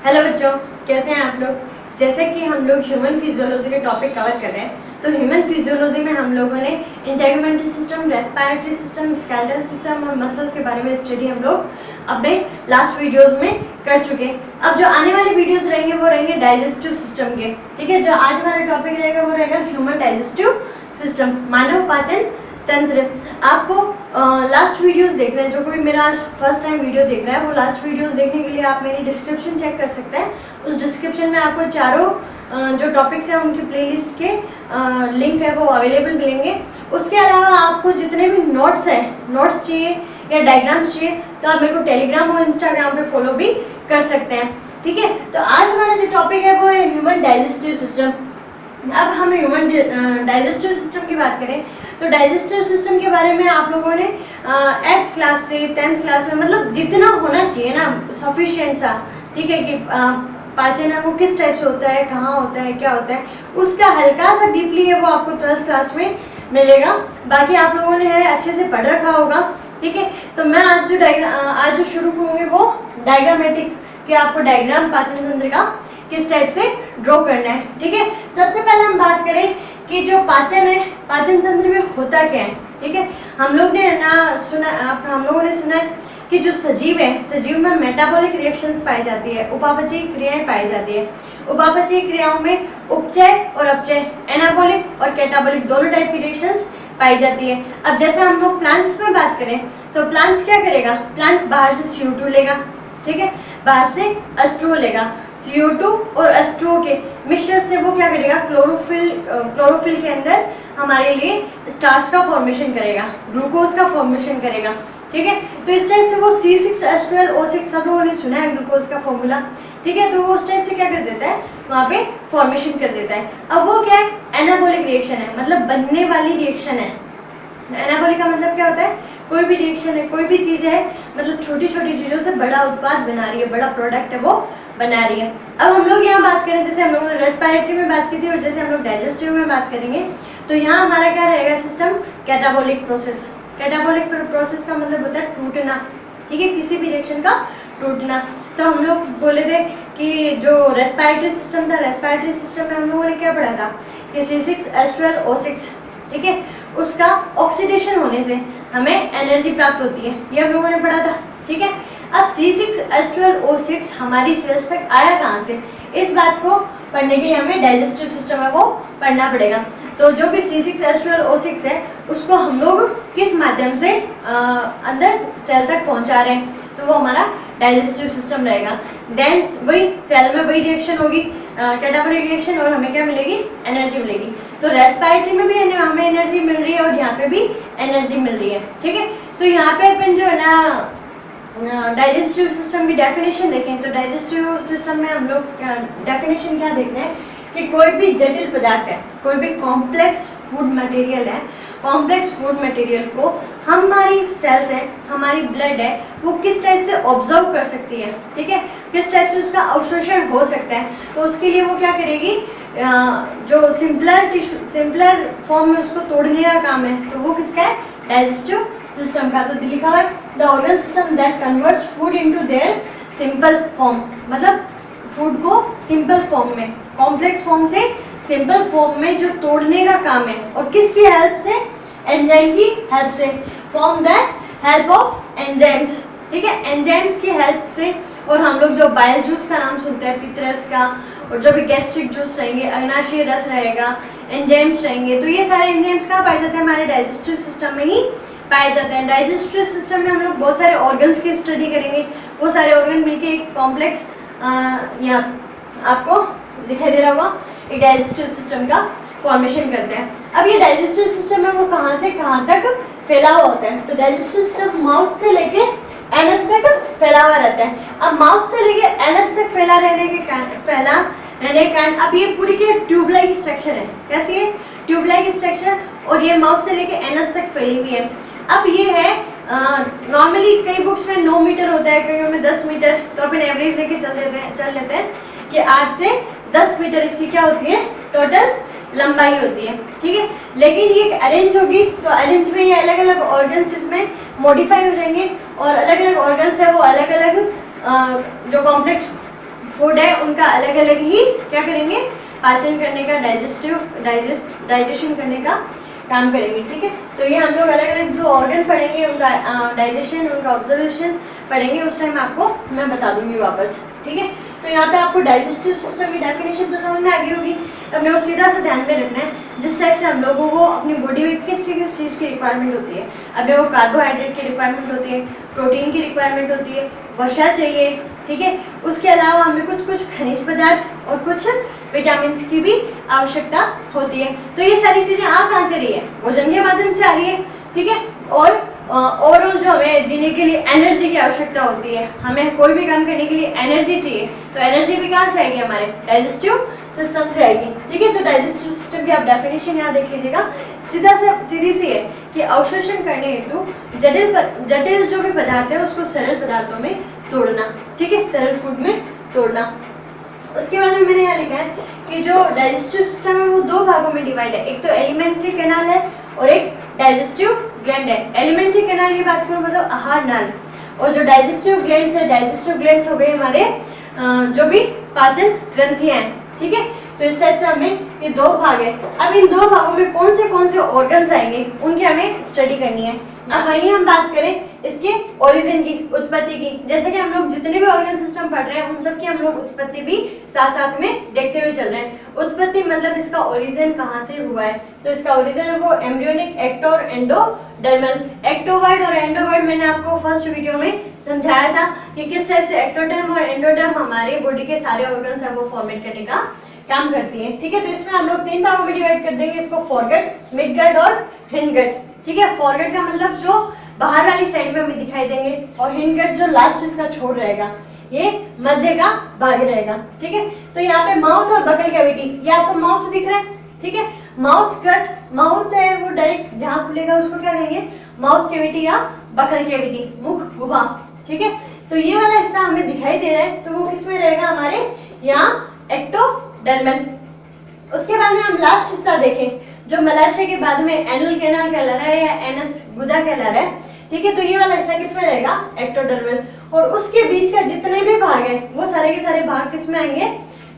Hello बच्चों, कैसे हैं आप लोग। जैसे कि हम लोग ह्यूमन फिजियोलॉजी के टॉपिक कवर कर रहे हैं, तो ह्यूमन फिजियोलॉजी में हम लोगों ने integumental system, respiratory system, skeletal system और मसल्स के बारे में स्टडी हम लोग अपने लास्ट वीडियोस में कर चुके हैं। अब जो आने वाले वीडियोस रहेंगे वो रहेंगे डाइजेस्टिव सिस्टम के। ठीक है, जो आज हमारा टॉपिक रहेगा वो रहेगा ह्यूमन डाइजेस्टिव सिस्टम, मानव पाचन तंत्र। आपको लास्ट वीडियोस देखना है, जो कोई मेरा आज फर्स्ट टाइम वीडियो देख रहा है वो लास्ट वीडियोस देखने के लिए आप मेरी डिस्क्रिप्शन चेक कर सकते हैं। उस डिस्क्रिप्शन में आपको चारों जो टॉपिक्स हैं उनकी प्लेलिस्ट के लिंक है वो अवेलेबल मिलेंगे। उसके अलावा आपको जितने भी नोट्स चाहिए या डायग्राम्स चाहिए तो आप मेरे को टेलीग्राम और इंस्टाग्राम पे फॉलो भी कर सकते हैं। ठीक है, तो आज हमारा जो टॉपिक है वो है ह्यूमन डाइजेस्टिव सिस्टम। अब हम ह्यूमन डाइजेस्टिव सिस्टम की बात करें तो डाइजेस्टिव सिस्टम के बारे में आप लोगों ने 8th क्लास से 10th क्लास में मतलब जितना होना चाहिए ना सफिशिएंट सा, ठीक है, कि पाचन है वो किस टाइप से होता है, कहाँ होता है, क्या होता है, उसका हल्का सा डीपली है वो आपको 12th क्लास में मिलेगा। बाकी आप लोगों ने है अच्छे से पढ़ रखा होगा। ठीक है, तो मैं आज जो शुरू करूँगी वो डायग्रामेटिक, कि आपको डायग्राम पाचन तंत्र का किस टाइप से ड्रॉ करना है। ठीक है, सबसे पहले हम बात करें कि जो पाचन है, पाचन तंत्र में होता क्या है। ठीक है, हम लोगों ने सुना है कि जो सजीव है, सजीव में मेटाबॉलिक रिएक्शंस पाई जाती है, उपापचयी क्रियाएं पाई जाती है। उपापचयी क्रियाओं में उपचय और अपचय, एनाबॉलिक और कैटाबॉलिक दोनों टाइप की रिएक्शंस पाई जाती है। अब जैसे हम लोग प्लांट्स में बात करें तो प्लांट्स क्या करेगा, प्लांट बाहर से CO2 लेगा, ठीक है, बाहर से H2O लेगा। CO2 और H2O के मिक्सचर से वो क्या करेगा, क्लोरोफिल के अंदर हमारे लिए स्टार्च का फॉर्मेशन करेगा, ग्लूकोज का फॉर्मेशन करेगा। ठीक है, तो इस टाइप से वो C6H12O6 सब लोगों ने सुना है ग्लूकोज का फॉर्मूला। ठीक है, तो वो उस टाइप से क्या कर देता है, वहाँ पे फॉर्मेशन कर देता है। अब वो क्या है, एनाबॉलिक रिएक्शन है, मतलब बनने वाली रिएक्शन है। एनाबॉलिक का मतलब क्या होता है, कोई भी रिएक्शन है, कोई भी चीज़ है, मतलब छोटी छोटी चीज़ों से बड़ा उत्पाद बना रही है, बड़ा प्रोडक्ट है वो बना रही है। अब हम लोग यहाँ बात करें, जैसे हम लोगों ने रेस्पिरेटरी में बात की थी और जैसे हम लोग डाइजेस्टिव में बात करेंगे, तो यहाँ हमारा क्या रहेगा system, catabolic process. Catabolic process का मतलब होता है टूटना। ठीक है, किसी भी रिएक्शन का टूटना। तो हम लोग बोले थे कि जो रेस्पिरेटरी सिस्टम था, रेस्पिरेटरी सिस्टम में हम लोगों ने क्या पढ़ा था कि C6H12O6, ठीक है, उसका ऑक्सीडेशन होने से हमें एनर्जी प्राप्त होती है, ये हम लोगों ने पढ़ा था। ठीक है, अब C6H12O6 हमारी सेल्स तक आया कहाँ से, इस बात को पढ़ने के लिए हमें डाइजेस्टिव सिस्टम है वो पढ़ना पड़ेगा। तो जो भी C6H12O6 है उसको हम लोग किस माध्यम से अंदर सेल तक पहुंचा रहे हैं, तो वो हमारा डाइजेस्टिव सिस्टम रहेगा। देन वही सेल में वही रिएक्शन होगी, कैटाबॉलिक रिएक्शन, और हमें क्या मिलेगी, एनर्जी मिलेगी। तो रेस्पिरेटरी में भी हमें एनर्जी मिल रही है और यहाँ पे भी एनर्जी मिल रही है। ठीक है, तो यहाँ पे अपन जो है ना डाइजेस्टिव सिस्टम की डेफिनेशन देखें, तो डाइजेस्टिव सिस्टम में हम लोग डेफिनेशन क्या देखते हैं कि कोई भी जटिल पदार्थ है, कोई भी कॉम्प्लेक्स फूड मटेरियल है, कॉम्प्लेक्स फूड मटेरियल को हमारी सेल्स है, हमारी ब्लड है, वो किस टाइप से ऑब्जर्व कर सकती है। ठीक है, किस टाइप से उसका अवशोषण हो सकता है, तो उसके लिए वो क्या करेगी, जो सिंपलर फॉर्म में उसको तोड़ने का काम है, तो वो किसका है, डाइजेस्टिव सिस्टम का। तो लिखा हुआ है the organ system that converts food into their simple form, मतलब फूड को सिंपल फॉर्म में, कॉम्प्लेक्स फॉर्म से सिंपल फॉर्म में जो तोड़ने का काम है, और किसकी हेल्प से, एंजाइम की हेल्प से, form that help of enzymes. ठीक है, एंजाइम्स की हेल्प से। और हम लोग जो बाइल जूस का नाम सुनते हैं, पित्त रस का, और जो भी गैस्ट्रिक जूस रहेंगे, अग्नाशय रस रहेगा, एंजाइम्स रहेंगे, तो ये सारे एंजाइम्स कहाँ पाए जाते हैं, हमारे डाइजेस्टिव सिस्टम में ही पाए जाते हैं। डाइजेस्टिव सिस्टम में हम लोग बहुत सारे ऑर्गन्स की स्टडी करेंगे, वो सारे ऑर्गन मिलके एक कॉम्प्लेक्स यहाँ आपको दिखाई दे रहा होगा, एक डाइजेस्टिव सिस्टम का फॉर्मेशन करते हैं। अब ये डाइजेस्टिव सिस्टम है वो कहाँ से कहाँ तक फैला हुआ होता है, तो डाइजेस्टिव सिस्टम माउथ से लेके एनस तक फैला हुआ रहता है। अब माउथ से लेके एनस तक फैला रहने के कारण अब ये पूरी के ट्यूब लाइक स्ट्रक्चर है, कैसी है, ट्यूब लाइक स्ट्रक्चर, और ये माउथ से लेके एनस तक फैली हुई है। अब ये है नॉर्मली कई बुक्स में 9 मीटर होता है, कईयों में 10 मीटर, तो अपन एवरेज लेके चल लेते हैं कि 8 से 10 मीटर इसकी क्या होती है, टोटल लंबाई होती है। ठीक है, लेकिन ये अरेंज होगी, तो अरेंज में ये अलग अलग ऑर्गन्स इसमें मॉडिफाई हो जाएंगे, और अलग अलग ऑर्गन्स है वो अलग अलग जो कॉम्प्लेक्स फूड है उनका अलग अलग ही क्या करेंगे, पाचन करने का, डाइजेशन करने का काम करेंगे। ठीक है, तो ये हम लोग अलग अलग जो ऑर्गन पढ़ेंगे उनका डाइजेशन, उनका ऑब्जर्वेशन पढ़ेंगे, उस टाइम आपको मैं बता दूंगी वापस। ठीक है, तो यहाँ पे आपको डाइजेस्टिव सिस्टम की डेफिनेशन तो समझ में आ गई होगी। अब मेरे को सीधा सा ध्यान में रखना है जिस टाइप से हम लोगों को अपनी बॉडी में किस चीज़ की रिक्वायरमेंट होती है। अब मेरे को कार्बोहाइड्रेट की रिक्वायरमेंट होती है, प्रोटीन की रिक्वायरमेंट होती है, वसा चाहिए। ठीक है, उसके अलावा हमें कुछ खनिज पदार्थ और कुछ विटामिन की भी आवश्यकता होती है। तो ये सारी चीज़ें आ कहाँ से रही है, भोजन के माध्यम से आ रही है। ठीक है, और ओवरऑल जो हमें जीने के लिए एनर्जी की आवश्यकता होती है, हमें कोई भी काम करने के लिए एनर्जी चाहिए, तो एनर्जी भी कहाँ से आएगी, हमारे डाइजेस्टिव सिस्टम से आएगी। ठीक है, तो डाइजेस्टिव सिस्टम की आप डेफिनेशन यहाँ देख लीजिएगा, सीधी सी है कि अवशोषण करने हेतु जटिल जो भी पदार्थ है उसको सरल पदार्थों में तोड़ना। ठीक है, सरल फूड में तोड़ना। उसके बाद में मैंने यहाँ लिखा है कि जो डाइजेस्टिव सिस्टम है वो दो भागों में डिवाइड है, एक तो एलिमेंट्री कैनाल है और एक डाइजेस्टिव ग्लैंड है। एलिमेंट्री कैनाल की बात करूँ मतलब आहार नाल, और जो डाइजेस्टिव ग्लैंड्स है, डाइजेस्टिव ग्लैंड्स हो गए हमारे जो भी पाचन ग्रंथियां हैं। ठीक है, तो इस टाइप से हमें ये दो भाग है। अब इन दो भागों में कौन से ऑर्गन्स आएंगे उनकी हमें स्टडी करनी है। अब वहीं हम बात करें इसके ओरिजिन की, उत्पत्ति की। जैसे कि हम लोग जितने भी ऑर्गन सिस्टम पढ़ रहे हैं उन सब की हम लोग उत्पत्ति भी साथ साथ में देखते हुए चल रहे हैं। उत्पत्ति मतलब इसका ओरिजिन कहाँ से हुआ है, तो इसका ओरिजिन है वो एम्ब्रियोनिक, एक्टो और एंडोडर्मल। एक्टोवर्ड और एंडोवर्ड मैंने आपको फर्स्ट वीडियो में समझाया था कि किस टाइप से एक्टोडर्म और एंडोडर्म हमारे बॉडी के सारे ऑर्गन्स है वो फॉर्मेट करने का काम करती है। ठीक है, तो इसमें हम लोग तीन भागों में डिवाइड कर देंगे इसको, फोरगट, मिडगट और हिंडगट। ठीक है, फोरगट का मतलब जो बाहर वाली साइड में हमें दिखाई देंगे, और हिंडगट जो लास्ट इसका छोर रहेगा, ये मध्य का भाग रहेगा। ठीक है, तो यहाँ पे माउथ और बकल कैविटी, ये आपको माउथ दिख रहा है। ठीक है, माउथ कट, माउथ है वो डायरेक्ट जहाँ खुलेगा उसको क्या कहेंगे, माउथ कैविटी या बकल कैविटी, मुख गुहा। ठीक है, तो ये वाला हिस्सा हमें दिखाई दे रहा है, तो वो किस में रहेगा, हमारे यहाँ एक्टोडर्मल। उसके बाद में हम लास्ट हिस्सा देखें जो मलाशय के बाद में एनल कैनाल कहला रहा है या एनस गुदा कहला रहा है। ठीक है, तो ये वाला हिस्सा किस में रहेगा, एक्टोडर्मल। और उसके बीच का जितने भी भाग है वो सारे के सारे भाग किस में आएंगे,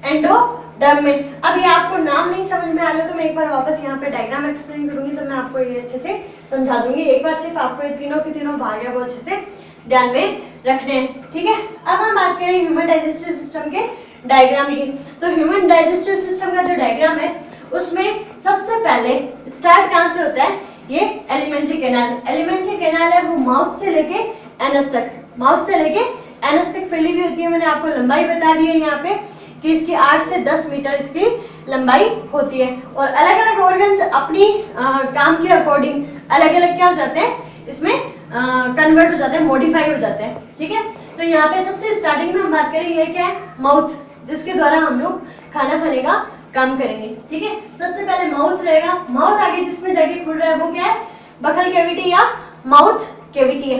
एंडोडर्म में। अब ये आपको नाम नहीं समझ में आ रहा तो मैं एक बार वापस यहाँ पे डायग्राम एक्सप्लेन करूंगी, तो मैं आपको ये अच्छे से समझा दूंगी। एक बार सिर्फ आपको ये तीनों के तीनों भाग है वो अच्छे से ध्यान में रखने हैं। ठीक है, अब हम बात करें ह्यूमन डाइजेस्टिव सिस्टम के डायग्राम की। तो ह्यूमन डाइजेस्टिव सिस्टम का जो डायग्राम है उसमें सबसे पहले स्टार्ट कहाँ से होता है, ये एलिमेंट्री कैनाल। एलिमेंट्री कैनाल है वो माउथ से लेके एनस तक, माउथ से लेके एनस तक फैली हुई होती है। मैंने आपको लंबाई बता दी है यहाँ पे कि इसकी 8 से 10 मीटर इसकी लंबाई होती है। और अलग अलग ऑर्गन्स अपनी काम के अकॉर्डिंग अलग अलग क्या हो जाते हैं, इसमें कन्वर्ट हो जाते हैं, मॉडिफाई हो जाते हैं। ठीक है, तो यहाँ पे सबसे स्टार्टिंग में हम बात करेंगे क्या है, माउथ, जिसके द्वारा हम लोग खाना खाने का काम करेंगे। ठीक है, सबसे पहले माउथ रहेगा। माउथ आगे जिसमें जाके खुल रहा है वो क्या है, बकल कैविटी या माउथ कैविटी है।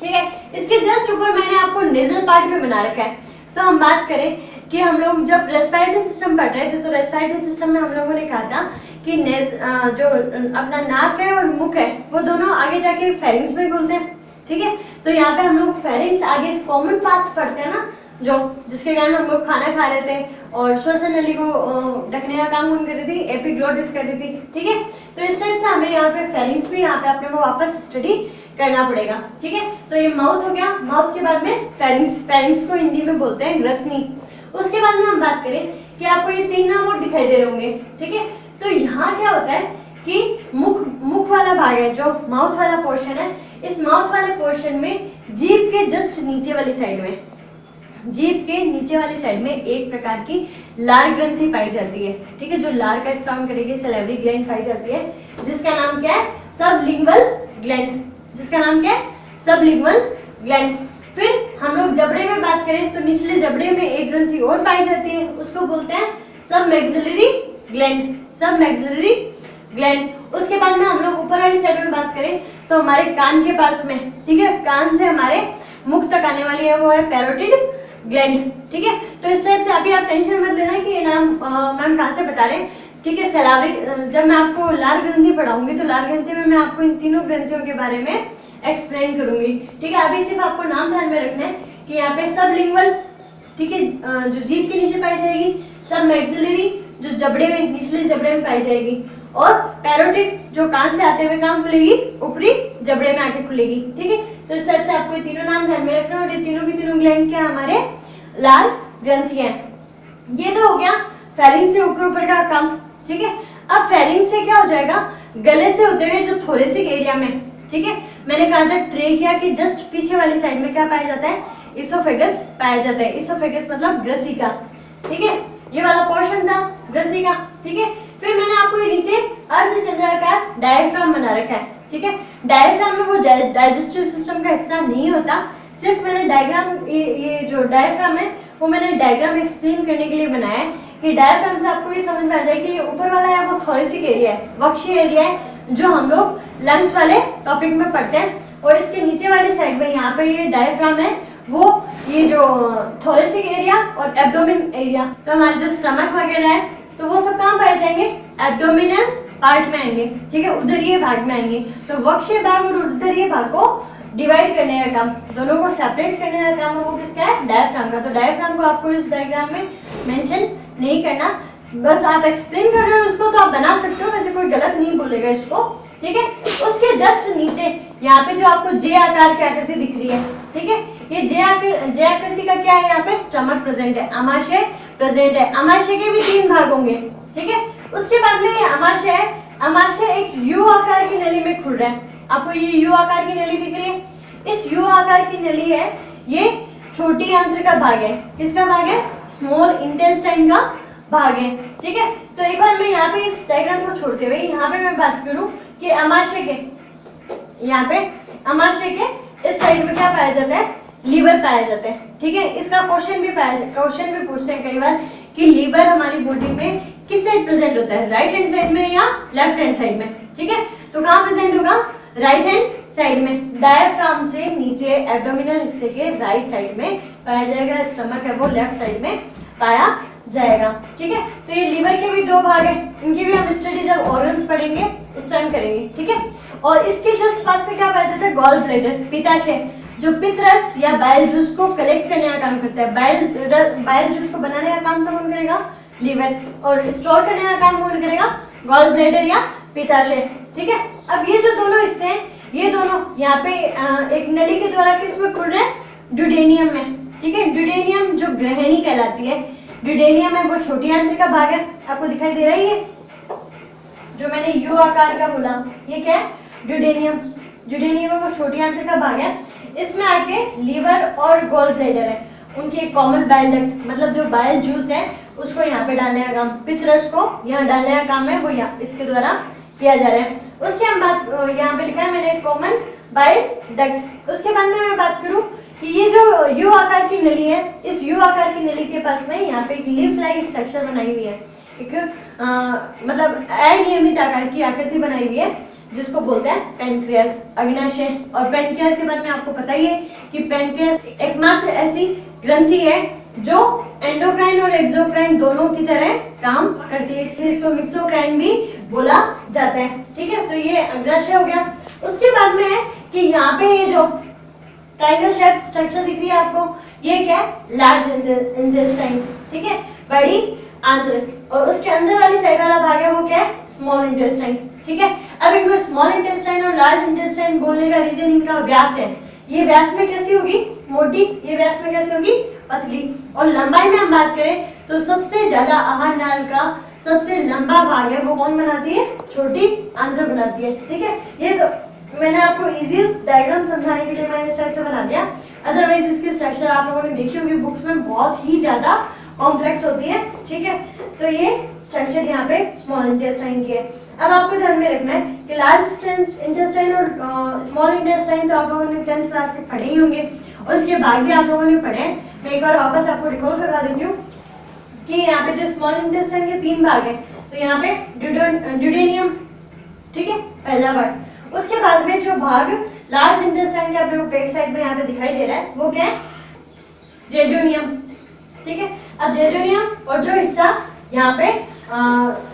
ठीक है, इसके जस्ट ऊपर मैंने आपको नेजल पार्ट में बना रखा है। तो हम बात करें कि हम लोग जब रेस्पिरेटरी सिस्टम पढ़ रहे थे तो रेस्पिरेटरी सिस्टम में हम लोगों ने कहा था कि जो अपना नाक है और मुख है वो दोनों आगे जाके फेरिंग्स में खुलते हैं। ठीक है, तो यहाँ पे हम लोग फेरिंग्स आगे कॉमन पाथ पढ़ते हैं ना, जो जिसके कारण हम लोग खाना खा रहे थे और श्वसन नली को ढकने का काम कौन कर रही थी, एपिग्लोटिस कर रही थी। ठीक है, तो इस टाइप से हमें यहाँ पे फेरिंग्स भी यहाँ पे अपने को वापस स्टडी करना पड़ेगा। ठीक है, तो ये माउथ हो गया। माउथ के बाद में फेरिंग्स, फेरिंग्स को हिंदी में बोलते हैं ग्रसनी। उसके बाद में हम बात करें कि आपको ये तीन नाम और दिखाई दे रहे होंगे। ठीक है, तो यहाँ क्या होता है कि मुख वाला भाग है, जो माउथ वाला पोर्शन है, इस माउथ वाले पोर्शन में जीभ के जस्ट नीचे वाली साइड में, जीभ के नीचे वाली साइड में एक प्रकार की लार ग्रंथि पाई जाती है। ठीक है, जो लार का स्ट्रॉन्ग करेगी सैलिवरी ग्लैंड पाई जाती है, जिसका नाम क्या है, सबलिंगुअल ग्लैंड। जिसका नाम क्या है, सबलिंगुअल ग्लैंड। फिर हम लोग जबड़े में बात करें तो निचले जबड़े में एक ग्रंथि और पाई जाती है, उसको बोलते हैं सब मैक्सिलरी ग्लैंड, सब मैक्सिलरी ग्लैंड। उसके बाद में हम लोग ऊपर वाली साइड में बात करें तो हमारे कान के पास में, ठीक है, कान से हमारे मुख तक आने वाली है वो है पैरोटिड ग्लैंड। ठीक है, तो इस टाइप से अभी आप टेंशन मत लेना कि ये नाम मैम कहाँ से बता रहे हैं। ठीक है, सैलिवरी, जब मैं आपको लार ग्रंथि पढ़ाऊंगी तो लार ग्रंथि में मैं आपको इन तीनों ग्रंथियों के बारे में एक्सप्लेन करूंगी। ठीक है, अभी सिर्फ आपको नाम ध्यान में रखना है कि यहाँ पे सबलिंगुअल, ठीक है, जो जीभ के नीचे पाई जाएगी। सब मैक्सिलरी जो जबड़े में, निचले जबड़े में पाई जाएगी। और पैरोटिड जो कान से आते हुए कान खुलेगी, ऊपरी जबड़े में आके खुलेगी। ठीक है, तो इस टाइप से आपको ये तीनों नाम ध्यान में रखना। और ये तीनों की तीनों ग्लैंड क्या हमारे लाल ग्रंथियां हैं। ये तो हो गया फेरिंग से ऊपर ऊपर का काम। ठीक है, अब फेरिंग से क्या हो जाएगा, गले से होते हुए जो थोरेसिक एरिया में, ठीक है, मैंने कहा था ट्रेकिया के जस्ट पीछे वाली साइड में क्या पाया जाता है, इसोफेगस पाया जाता है। इसोफेगस मतलब ग्रसिका। ठीक है, ये वाला पोर्शन था ग्रसिका। ठीक है, फिर मैंने आपको ये नीचे अर्धचंद्राकार डायफ्राम बना रखा है। ठीक है, डायफ्राम में वो डाइजेस्टिव सिस्टम का हिस्सा नहीं होता, सिर्फ मैंने डायग्राम, ये जो डायफ्राम है वो मैंने डायग्राम एक्सप्लेन करने के लिए बनाया है कि डायफ्राम से आपको ये समझ में आ जाए कि ये ऊपर वाला है वो थोरेसिक एरिया है, वक्षीय एरिया है, जो हम लोग लंग्स वाले टॉपिक में पढ़ते हैं। और इसके नीचे वाली साइड में यहाँ पे ये डायफ्राम है, वो ये जो थोरेसिक एरिया और एब्डोमेन एरिया, तो हमारे जो स्टमक वगैरह है तो वो सब कहाँ पाए जाएंगे, एब्डोमिनल पार्ट में आएंगे। ठीक है, उदरीय भाग में आएंगे। तो वक्षीय भाग और उदरीय भाग को डिवाइड करने का काम, दोनों को सेपरेट करने का काम है वो किसका है, डायफ्राम का। तो डायफ्राम को आपको इस डायग्राम में मेंशन नहीं करना, बस आप एक्सप्लेन कर रहे हो उसको तो आप बना सकते हो, वैसे कोई गलत नहीं बोलेगा इसको। ठीक है, उसके जस्ट नीचे यहाँ पे जो आपको जे आकार की आकृति दिख रही है, ठीक है, ये जे आकृति का क्या है, यहाँ पे स्टमक प्रेजेंट है, अमाशय प्रेजेंट है। अमाशय के भी 3 भाग होंगे। ठीक है, उसके बाद में ये अमाशय है, अमाशय एक यू आकार की नली में खुल रहा है। आपको ये यू आकार की नली दिख रही है, इस यू आकार की नली है, ये छोटी आंत्र का भाग है। किसका भाग है, स्मॉल इंटेस्टाइन का भाग है। ठीक है, तो एक बार मैं यहाँ पे इस डायग्राम को छोड़ते हुए यहाँ पे मैं बात करूं कि अमाशय के, यहाँ पे अमाशय के इस साइड में क्या पाया जाता है, लीवर पाया जाता है। ठीक है, इसका क्वेश्चन भी पूछते हैं कई बार कि लीवर हमारी बॉडी में किस साइड प्रेजेंट होता है, राइट हैंड साइड में या लेफ्ट हैंड साइड में। ठीक है, तो कहाँ प्रेजेंट होगा, राइट हैंड साइड में, डायफ्राम से नीचे एब्डोमिनल हिस्से के राइट साइड में पाया जाएगा। स्टमक है वो लेफ्ट साइड में पाया जाएगा। ठीक है, तो ये लीवर के भी 2 भाग हैं, इनकी भी हम स्टडी जब ऑर्गन्स पढ़ेंगे उस टाइम करेंगे। ठीक है, और इसके जस्ट पास में क्या पाया जाता है, गॉल ब्लैडर, पित्ताशय, जो पित्त रस या बाइल जूस को कलेक्ट करने का काम करता है। बाइल जूस को बनाने का काम तो कौन करेगा, लीवर, और स्टोर करने का काम कौन करेगा, गॉल ब्लैडर या पित्ताशय। ठीक है, अब ये जो दोनों हिस्से हैं, ये दोनों यहाँ पे एक नली के द्वारा किस में खुल रहे हैं, ड्यूडेनियम में। ठीक है, ड्यूडेनियम जो ग्रहणी कहलाती है, ड्यूडेनियम है वो छोटी आंत्र का भाग है, आपको दिखाई दे रही है, जो मैंने यू आकार का बोला, ये क्या है, ड्यूडेनियम। ड्यूडेनियम है वो छोटी आंत्र का भाग है, इसमें आके लीवर और गॉल ब्लैडर है, उनकी एक कॉमन बाइल डक्ट, मतलब जो बाइल जूस है उसको यहाँ पे डालने का काम, पित्त रस को यहाँ डालने का काम है वो यहाँ इसके द्वारा किया जा रहा है। उसके हम बात, यहाँ पे लिखा है मैंने कॉमन बाइल डक्ट। उसके बाद में मैं बात करूँ कि ये जो यू आकार की नली है, इस यू आकार की नली के पास में यहाँ पे एक लीफ लाइक स्ट्रक्चर बनाई हुई है, एक मतलब अनियमित आकार की आकृति बनाई हुई है, जिसको बोलते हैं पेनक्रियास, अग्नाशय। और पेनक्रियास के बारे में आपको पता ही है कि पेनक्रियास एकमात्र ऐसी ग्रंथि है जो एंडोक्राइन और एक्सोक्राइन दोनों की तरह काम करती है, इसलिए इसको मिक्सोक्राइन भी बोला जाता है। ठीक है, तो ये अग्नाशय हो गया। उसके बाद में है कि यहाँ पे ये जो ट्रायंगल शेप स्ट्रक्चर दिख रही है आपको, ये क्या है, लार्ज इंटेस्टाइन। ठीक है, बड़ी आंत्र, और उसके अंदर वाली साइड वाला भाग है वो क्या है, स्मॉल इंटेस्टाइन। ठीक है, अब इनको स्मॉल इंटेस्टाइन और लार्ज इंटेस्टाइन बोलने का रीजन इनका व्यास है। ये व्यास में कैसी होगी, मोटी, ये व्यास में कैसी होगी, पतली। और लंबाई में हम बात करें तो सबसे ज्यादा आहार नाल का सबसे लंबा भाग है वो कौन बनाती है, छोटी आंत्र बनाती है। ठीक है, ये तो मैंने आपको इजीएस्ट डायग्राम समझाने के लिए मैंने इस टाइप से बना दिया, अदरवाइज इसकी स्ट्रक्चर आप लोगों ने देखी होगी बुक्स में, बहुत ही ज्यादा कॉम्प्लेक्स होती है। ठीक है, तो ये स्ट्रक्चर यहाँ पे स्मॉल इंटेस्टाइन की है। अब आपको ध्यान में रखना है कि लार्ज इंटेस्टाइन और स्मॉल इंटेस्टाइन तो आप लोगों ने 10th क्लास तक पढ़े ही होंगे, और इसके भाग भी आप लोगों ने पढ़े हैं। मैं एक बार वापस आपको रिकॉल करवा देती हूँ कि यहाँ पे जो स्मॉल इंटेस्टाइन के 3 भाग हैं, तो यहाँ पे ड्यूडेनियम, ठीक है, पहला भाग। उसके बाद में जो भाग लार्ज इंटेस्टाइन के आप लोगों को बैक साइड में यहाँ पे दिखाई दे रहा है वो क्या है, जेजोनियम। ठीक है, अब जेजोनियम और जो हिस्सा यहाँ पे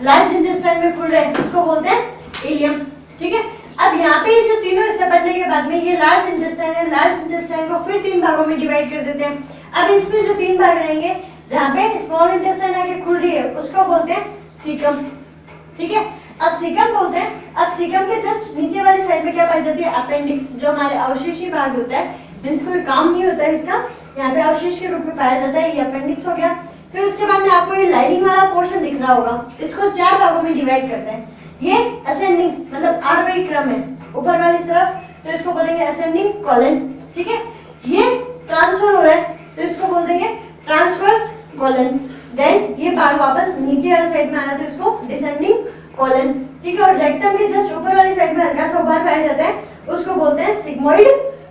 लार्ज इंटेस्टाइन में खुल रहा है उसको बोलते हैं इलियम। ठीक है, अब यहाँ पे जो तीनों हिस्से बनने के बाद में ये लार्ज इंटेस्टाइन है, लार्ज इंटेस्टाइन को फिर 3 भागों में डिवाइड कर देते हैं। अब इसमें जो 3 भाग रहेंगे, जहाँ पे स्मॉल इंटेस्टाइन आके खुल रही है उसको बोलते हैं सीकम, ठीक है। अब सीकम बोलते हैं, अब सीकम के जस्ट नीचे वाली साइड में क्या पाई जाती है, अपेंडिक्स, जो हमारे अवशेषी भाग होता है, मींस कोई काम नहीं होता है इसका, यहाँ पे अवशेष के रूप में पाया जाता है, ये अपेंडिक्स हो गया। फिर उसके बाद में आपको ये लाइनिंग वाला पोर्शन दिख रहा होगा, इसको 4 भागों में डिवाइड करते हैं। ये असेंडिंग मतलब आरोही क्रम है ऊपर वाली तरफ, तो इसको बोलेंगे असेंडिंग कॉलन, ठीक है। ये ट्रांसफर हो रहा है तो इसको बोल देंगे ट्रांसवर्स कॉलन। देन ये भाग वापस नीचे वाली साइड में आना तो इसको डिसेंडिंग कॉलन, ठीक है। और रेक्टम के जस्ट ऊपर वाली साइड में हल्का सा उभार पाया जाता है, उसको बोलते हैं सिग्मोइड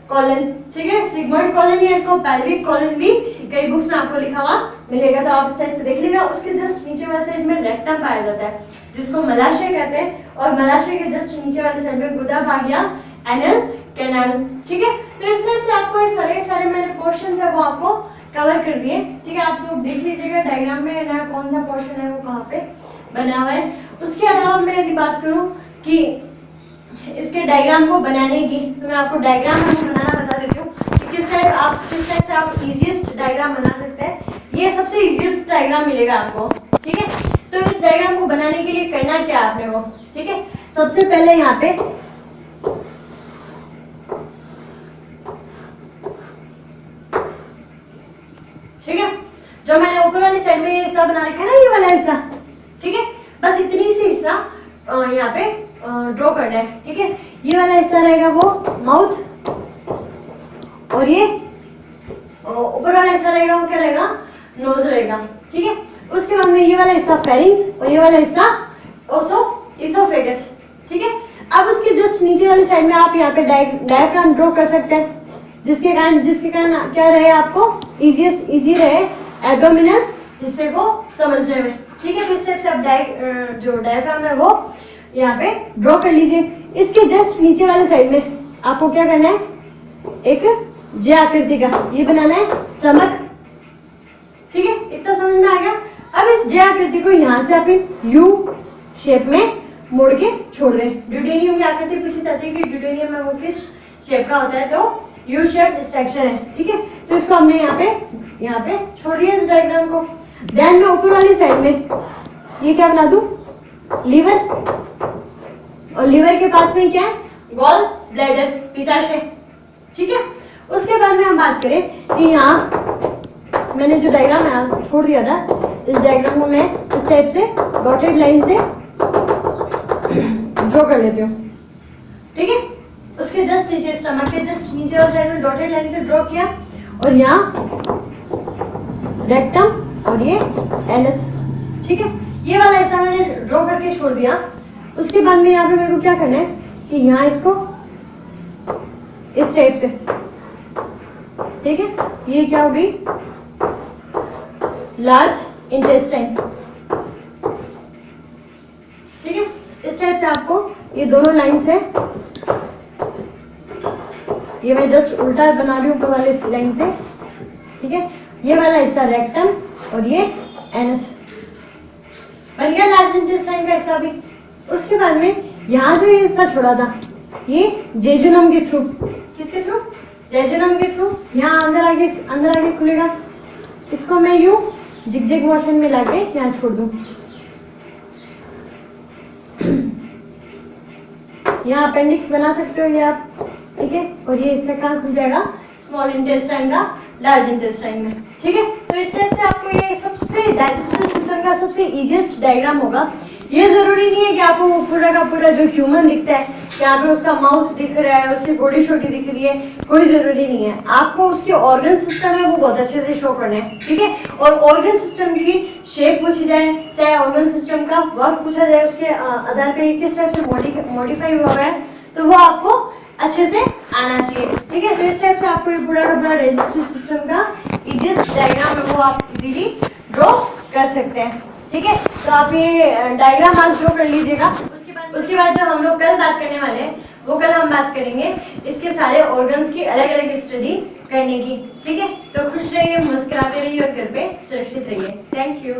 कॉलन, ठीक है। सिग्मोइड कॉलन या इसको पेल्विक कॉलन भी कई बुक्स में आपको लिखा हुआ मिलेगा, तो आप इस टाइप से देख लीजिएगा। उसके जस्ट नीचे वाली साइड में रेक्टम पाया जाता है, जिसको मलाशय कहते हैं, और मलाशय के जस्ट नीचे वाली साइड में गुदा भाग या एनल कैनाल, ठीक है। तो इस टाइप से आपको ये सारे मैंने क्वेश्चंस है वो आपको कवर कर दिए, ठीक है। आप लोग देख लीजिएगा डायग्राम में ना कौन सा पोर्शन है वो कहाँ पे बना हुआ है। उसके अलावा मैं यदि बात करूं कि इसके डायग्राम को बनाने की, तो मैं आपको डायग्राम बनाना बता देती हूँ कि किस टाइप से आप इजीएस्ट डायग्राम बना सकते हैं। ये सबसे इजीएस्ट डायग्राम मिलेगा आपको, ठीक है। तो इस डायग्राम को बनाने के लिए करना क्या है आपने वो, ठीक है। सबसे पहले यहाँ पे ठीक है, जो मैंने ऊपर वाली साइड में ये हिस्सा बना रखा है ना, ये वाला हिस्सा, ठीक है, बस इतनी सी हिस्सा यहाँ पे ड्रॉ करना है, ठीक है। ये वाला हिस्सा रहेगा वो माउथ, और ये ऊपर वाला हिस्सा रहेगा वो क्या रहेगा, नोज रहेगा, ठीक है। उसके बाद में ये वाला हिस्सा फेरिंक्स और ये वाला हिस्सा ओसो इसोफेगस, ठीक है। अब उसके जस्ट नीचे वाली साइड में आप यहाँ पे डायफ्राम ड्रॉ कर सकते हैं, जिसके कारण क्या रहे आपको इजी रहे एब्डोमिनल हिस्से को समझने में, ठीक है। तो इस टाइप से आप जो डायफ्राम है वो यहाँ पे ड्रॉ कर लीजिए। इसके जस्ट नीचे वाले साइड में आपको क्या करना है, एक जे आकृति का ये बनाना है स्टमक, ठीक है। इतना समझ में आ गया। अब इस जे आकृति को यहाँ से आप यू शेप में मोड़ के छोड़ दें। ड्यूटेनियम की आकृति पूछी जाती है कि ड्यूटेनियम में वो किस शेप का होता है, तो यू शेप स्ट्रक्चर है, ठीक है। तो इसको हमने यहाँ पे छोड़ दिया इस डायग्राम को। देन मैं ऊपर वाली साइड में ये क्या बना दूं, लीवर, और लीवर के पास में क्या है, गॉल ब्लैडर, पित्ताशय, ठीक है। उसके बाद में हम बात करें कि यहाँ मैंने जो डायग्राम यहाँ छोड़ दिया था, इस डायग्राम को मैं इस टाइप से डॉटेड लाइन से ड्रॉ कर लेती हूँ, ठीक है। उसके जस्ट नीचे स्टमक के जस्ट नीचे वाली साइड में डॉटेड लाइन से ड्रॉ किया, और यहाँ रेक्टम और ये एनस, ठीक है। ये वाला ऐसा मैंने ड्रॉ करके छोड़ दिया। उसके बाद में यहाँ पे मेरे को क्या करना है कि यहाँ इसको इस टाइप से, ठीक है, ये क्या हो गई, लार्ज इंटेस्टाइन, ठीक है। इस टाइप से आपको ये दोनों लाइन से, ये मैं जस्ट उल्टा बना रही हूँ ऊपर वाले लाइन से, ठीक है। ये वाला हिस्सा रेक्टम और ये एनस बन गया लार्ज इंटेस्टाइन का हिस्सा भी। उसके बाद में यहाँ जो ये हिस्सा छोड़ा था, ये जेजुनम के थ्रू, किसके थ्रू, जेजुनम के थ्रू यहाँ अंदर आगे खुलेगा। इसको मैं यूं जिगजैग मोशन में लाके यहाँ छोड़ दूं। यहाँ अपेंडिक्स बना सकते हो ये आप, ठीक है। और ये हिस्सा कहाँ खुल जाएगा, स्मॉल इंटेस्टाइन का लार्ज इंटेस्टाइन में, ठीक है। तो इस टाइप से आपको ये सबसे डाइजेस्टिव सिस्टम का सबसे इजीएस्ट डायग्राम होगा। ये जरूरी नहीं है कि आपको पूरा का पूरा जो ह्यूमन दिखता है, यहाँ पे उसका माउथ दिख रहा है, उसकी बॉडी छोटी दिख रही है, कोई जरूरी नहीं है। आपको उसके ऑर्गन सिस्टम है वो बहुत अच्छे से शो करने हैं, ठीक है। और ऑर्गन सिस्टम की शेप पूछी जाए, चाहे ऑर्गन सिस्टम का वर्क पूछा जाए, उसके आधार पे किस टाइप से मॉडिफाई हुआ है, तो वो आपको अच्छे से आना चाहिए, ठीक है। तो इस टाइप से आपको ये पूरा का पूरा डाइजेस्टिव सिस्टम का इजीएस्ट डायग्राम है वो आप इजीली ड्रॉ कर सकते हैं, ठीक है। तो आप ये डायग्राम आज ड्रॉ कर लीजिएगा। उसके बाद जो हम लोग कल बात करने वाले हैं, वो कल हम बात करेंगे इसके सारे ऑर्गन्स की अलग अलग स्टडी करने की, ठीक है। तो खुश रहिए, मुस्कुराते रहिए और घर पे सुरक्षित रहिए। Thank you.